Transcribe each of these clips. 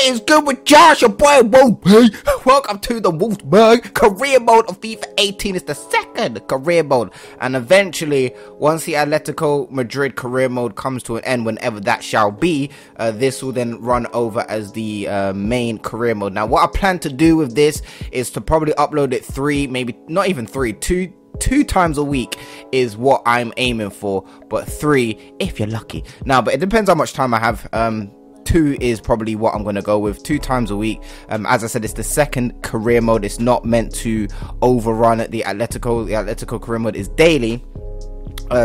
What is good with Josh, your boy Wolf? Welcome to the Wolfsburg career mode of FIFA 18. It's the second career mode, and eventually, once the Atletico Madrid career mode comes to an end, whenever that shall be, this will then run over as the main career mode. Now, what I plan to do with this is to probably upload it two times a week is what I'm aiming for, but 3 if you're lucky. Now, but it depends how much time I have. 2 is probably what I'm going to go with, 2 times a week. As I said, it's the second career mode. It's not meant to overrun the Atletico career mode is daily.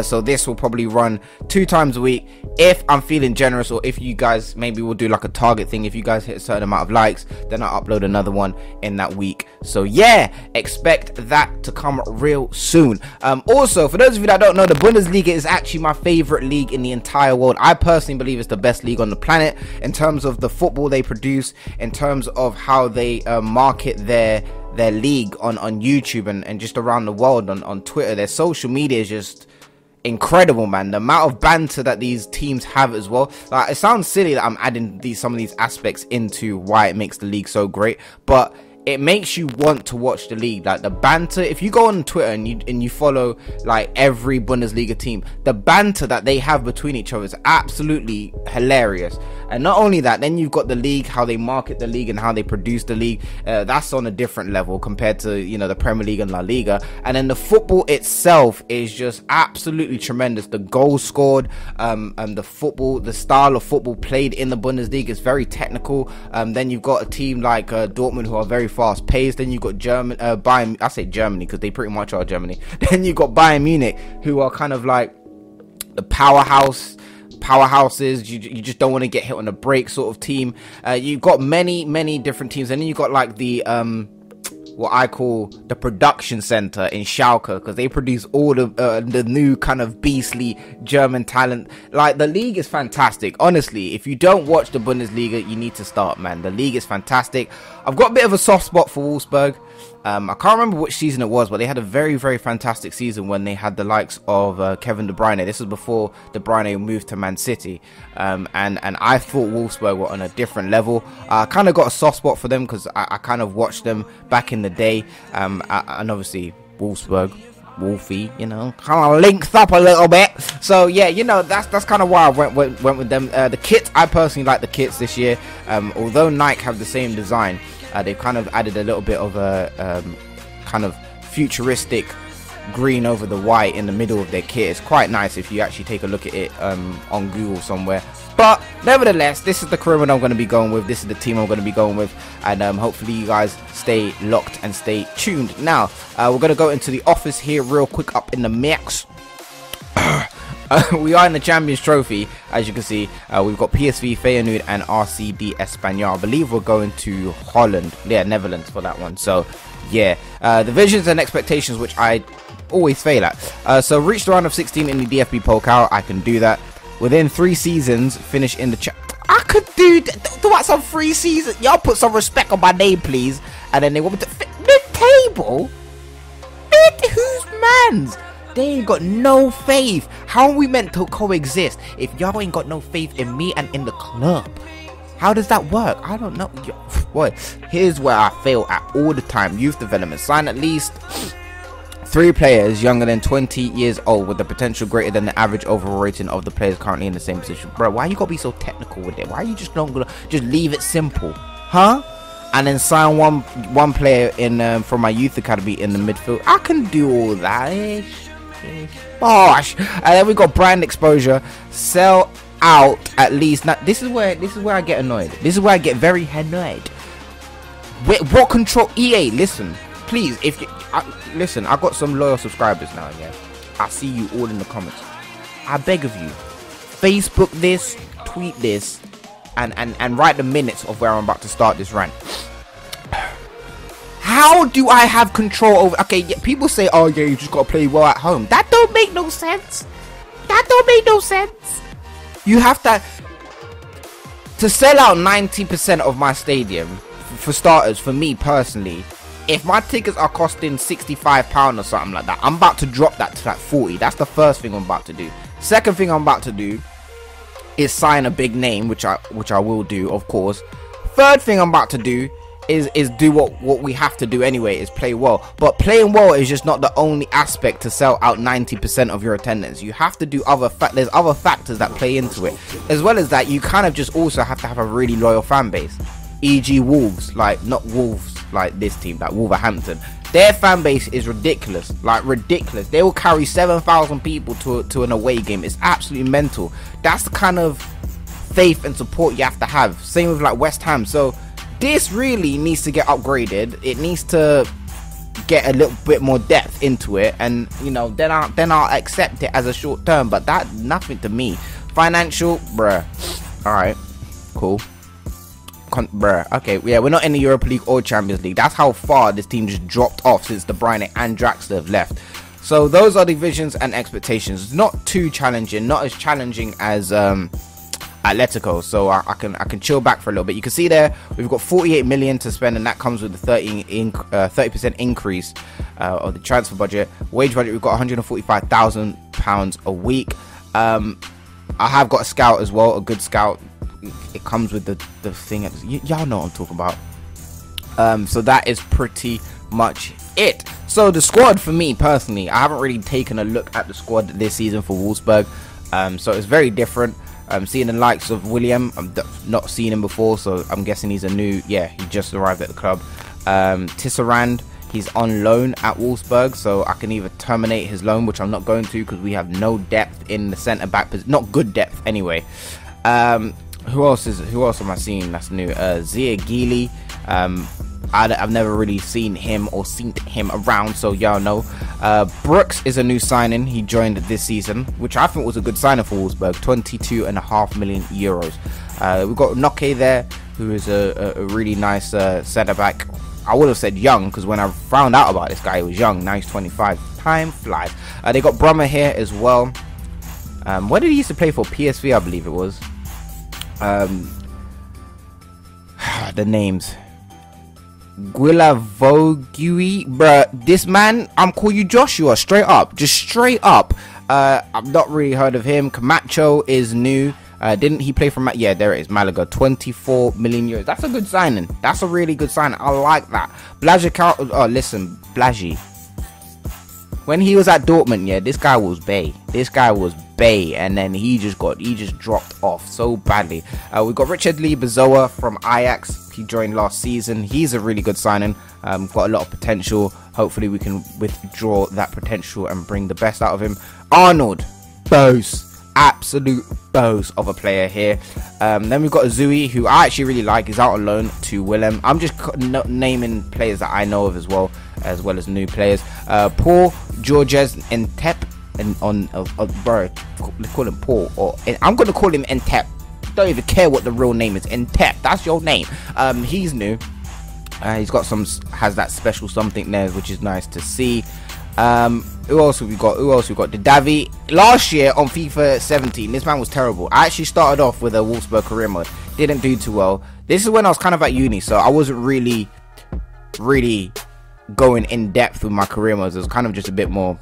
So this will probably run 2 times a week if I'm feeling generous, or if you guys, maybe we'll do like a target thing. If you guys hit a certain amount of likes, then I'll upload another one in that week. So yeah, expect that to come real soon. Also, for those of you that don't know, the Bundesliga is actually my favorite league in the entire world. I personally believe it's the best league on the planet in terms of the football they produce, in terms of how they market their league on YouTube and just around the world on Twitter. Their social media is just incredible, man. The amount of banter that these teams have as well. Like, it sounds silly that I'm adding some of these aspects into why it makes the league so great, but it makes you want to watch the league. Like the banter, if you go on Twitter and you follow like every Bundesliga team, the banter that they have between each other is absolutely hilarious. And not only that, then you've got the league, how they market the league and how they produce the league. That's on a different level compared to, you know, the Premier League and La Liga. And then the football itself is just absolutely tremendous. The goals scored, and the style of football played in the Bundesliga is very technical. Then you've got a team like Dortmund, who are very fast paced. Then you've got Bayern, I say Germany because they pretty much are Germany. Then you've got Bayern Munich, who are kind of like the powerhouses. You just don't want to get hit on the break sort of team. You've got many different teams, and then you've got like the what I call the production center in Schalke, because they produce all the new kind of beastly German talent. Like, the league is fantastic. Honestly, if you don't watch the Bundesliga, you need to start, man. The league is fantastic. I've got a bit of a soft spot for Wolfsburg. I can't remember which season it was, but they had a very fantastic season when they had the likes of Kevin De Bruyne. This was before De Bruyne moved to Man City, and I thought Wolfsburg were on a different level. I kind of got a soft spot for them because I kind of watched them back in the day, and obviously Wolfsburg, Wolfie, you know, kind of linked up a little bit. So yeah, you know, that's kind of why I went with them. The kits, I personally like the kits this year. Although Nike have the same design, they've kind of added a little bit of a kind of futuristic green over the white in the middle of their kit. It's quite nice if you actually take a look at it on Google somewhere. But nevertheless, this is the career I'm going to be going with. This is the team I'm going to be going with, and hopefully you guys stay locked and stay tuned. Now we're going to go into the office here real quick, up in the mix. We are in the Champions Trophy, as you can see. We've got PSV Feyenoord and RCD Espanyol. I believe we're going to Holland, yeah, Netherlands for that one. So yeah, the visions and expectations, which I always fail at. So reach the round of 16 in the DFB Pokal. I can do that within 3 seasons. Finish in the I could do what, some 3 seasons. Y'all put some respect on my name, please. And then they want me to mid-table. Who's man's? They ain't got no faith. How are we meant to coexist if y'all ain't got no faith in me and in the club? How does that work? I don't know. Boy, here's where I fail at all the time. Youth development. Sign at least 3 players younger than 20 years old with the potential greater than the average overall rating of the players currently in the same position. Bro, why you gotta be so technical with it? Why are you just not gonna just leave it simple? Huh? And then sign one player in from my youth academy in the midfield. I can do all that. Bosh. And then we got brand exposure. Sell out at least. Now this is where I get annoyed. This is where I get very annoyed. What control? EA, listen, please. If you listen, I got some loyal subscribers now. Yeah, I see you all in the comments. I beg of you, Facebook this, tweet this, and write the minutes of where I'm about to start this rant. How do I have control over? Okay, yeah, people say, oh yeah, you just gotta play well at home. That don't make no sense. That don't make no sense. You have to sell out 90% of my stadium, for starters, for me personally. If my tickets are costing £65 or something like that, I'm about to drop that to like 40. That's the first thing I'm about to do. Second thing I'm about to do is sign a big name, which I will do, of course. third thing I'm about to do is do what we have to do anyway, is play well. But playing well is just not the only aspect to sell out 90% of your attendance. You have to do there's other factors that play into it. As well as that, you kind of just also have to have a really loyal fan base, e.g. Wolves, like not Wolves like this team, like Wolverhampton. Their fan base is ridiculous, like ridiculous. They will carry 7,000 people to an away game. It's absolutely mental. That's the kind of faith and support you have to have. Same with like West Ham. So this really needs to get upgraded. It needs to get a little bit more depth into it, and you know, then I'll accept it as a short term. But that nothing to me. Financial, bruh. All right, cool. Bruh. Okay, yeah, we're not in the Europa League or Champions League. That's how far this team just dropped off since De Bruyne and Draxler have left. So those are the visions and expectations. Not too challenging, not as challenging as Atletico, so I can chill back for a little bit. You can see there we've got 48 million to spend, and that comes with the 30% increase of the transfer budget. Wage budget, we've got £145,000 a week. I have got a scout as well, a good scout. It comes with the thing. Y'all know what I'm talking about. So that is pretty much it. So the squad for me personally, I haven't really taken a look at the squad this season for Wolfsburg. So it's very different. Seeing the likes of William, I've not seen him before, so I'm guessing he's a new, yeah, he just arrived at the club. Tisserand, he's on loan at Wolfsburg, so I can either terminate his loan, which I'm not going to because we have no depth in the centre back, not good depth anyway. Who else am I seeing that's new? Zia Gili. I've never really seen him around, so y'all know. Brooks is a new signing. He joined this season, which I think was a good signing for Wolfsburg. 22.5 million euros. We've got Noke there, who is a really nice centre back. I would have said young, because when I found out about this guy, he was young. Now he's 25. Time flies. They got Brummer here as well. Where did he used to play for? PSV, I believe it was. The names. Guilavogui, bruh, this man, I'm calling you Joshua, straight up, just straight up. I've not really heard of him. Camacho is new. Didn't he play from, yeah, there it is, Malaga. 24 million euros. That's a good signing. That's a really good signing. I like that. Blažić, oh listen, Blaži, when he was at Dortmund, yeah, this guy was bae. This guy was bae, and then he just dropped off so badly. We've got Richard Lee Bazoa from Ajax. He joined last season. He's a really good signing. Got a lot of potential. Hopefully we can withdraw that potential and bring the best out of him. Arnold, boss, absolute boss of a player here. Then we've got Zui, who I actually really like. He's out on loan to Willem. I'm just naming players that I know of as well as new players. Paul Georges Entep, and bro, let's call him Paul, or I'm gonna call him Entep. Don't even care what the real name is. Entep, that's your name. He's new. He's got has that special something there, which is nice to see. Who else have we got? The Davi. Last year on FIFA 17, this man was terrible. I actually started off with a Wolfsburg career mode. Didn't do too well. This is when I was kind of at uni, so I wasn't really going in depth with my career modes. It was kind of just a bit more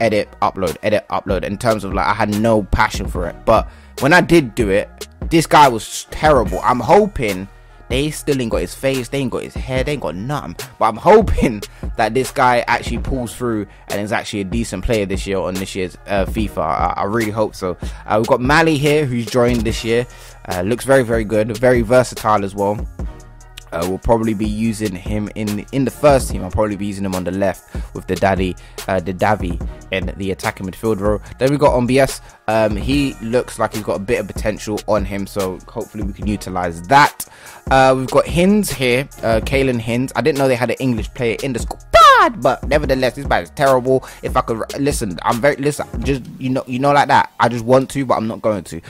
edit, upload, in terms of like I had no passion for it. But when I did do it, this guy was terrible. I'm hoping they still ain't got his face, they ain't got his hair, they ain't got nothing. But I'm hoping that this guy actually pulls through and is actually a decent player this year on this year's FIFA. I really hope so. We've got Mali here, who's joined this year. Looks very, very good, very versatile as well. We'll probably be using him in the first team. I'll probably be using him on the left with the Davi in the attacking midfield role. Then we got Ombias. He looks like he's got a bit of potential on him, so hopefully we can utilize that. We've got Hinds here, Kalen Hinds. I didn't know they had an English player in the squad, but nevertheless, this man is terrible. If I could listen, just you know like that. I just want to, but I'm not going to.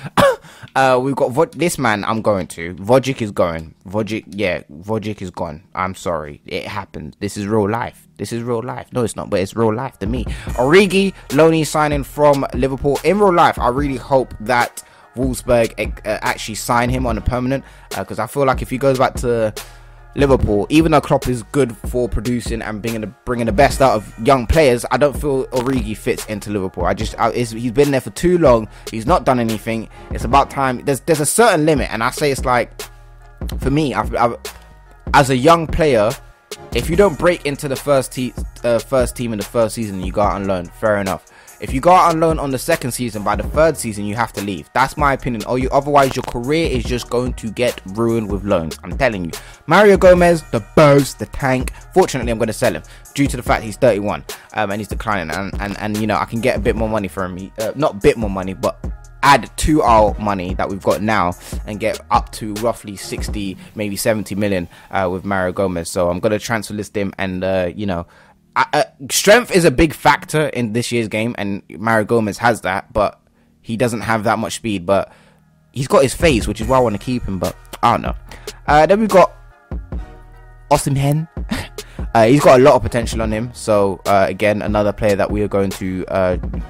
We've got this man. I'm going to. Vojic is going. Vojic is gone. I'm sorry. It happened. This is real life. No, it's not, but it's real life to me. Origi, loanee signing from Liverpool. In real life, I really hope that Wolfsburg actually sign him on a permanent, because I feel like if he goes back to Liverpool, even though Klopp is good for producing and bringing the best out of young players, I don't feel Origi fits into Liverpool. He's been there for too long. He's not done anything. It's about time. There's a certain limit, and I say it's like for me, as a young player, if you don't break into the first team in the first season, you go out on loan. Fair enough. If you go out on loan on the second season, by the third season, you have to leave. That's my opinion. Otherwise, your career is just going to get ruined with loans. I'm telling you. Mario Gomez, the boss, the tank. Fortunately, I'm going to sell him due to the fact he's 31 and he's declining. And you know, I can get a bit more money for him. Not a bit more money, but add to our money that we've got now and get up to roughly 60, maybe 70 million with Mario Gomez. So I'm going to transfer list him, and you know, strength is a big factor in this year's game, and Mario Gomez has that, but he doesn't have that much speed. But he's got his face, which is why I want to keep him, but I don't know. Then we've got Osimhen. He's got a lot of potential on him, so again, another player that we are going to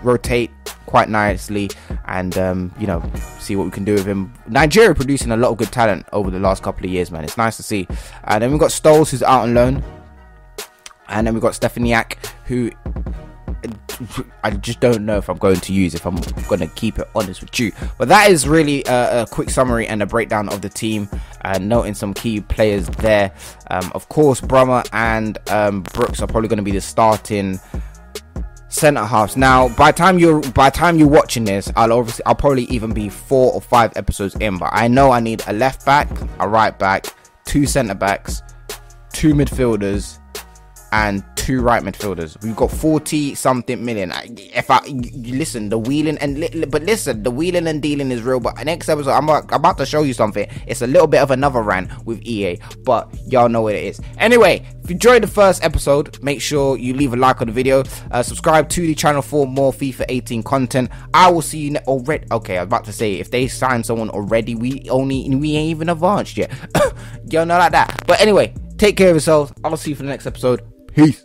rotate quite nicely, and you know, see what we can do with him. Nigeria producing a lot of good talent over the last couple of years, man. It's nice to see. And then we've got Stoles, who's out on loan. And then we've got Stefaniak, who I just don't know if I'm going to use, if I'm going to keep it honest with you. But that is really a quick summary and a breakdown of the team, noting some key players there. Of course, Brummer and Brooks are probably going to be the starting centre halves. Now, by the time you're watching this, I'll probably even be 4 or 5 episodes in. But I know I need a left back, a right back, 2 centre backs, 2 midfielders, and 2 right midfielders. We've got 40 something million. If you listen, the wheeling and dealing is real. But next episode, I'm about to show you something. It's a little bit of another rant with EA, but y'all know what it is. Anyway, if you enjoyed the first episode, make sure you leave a like on the video, subscribe to the channel for more FIFA 18 content. I will see you already. Okay, I was about to say, if they sign someone already, we ain't even advanced yet. Y'all know like that. But anyway, take care of yourselves. I'll see you for the next episode. Peace.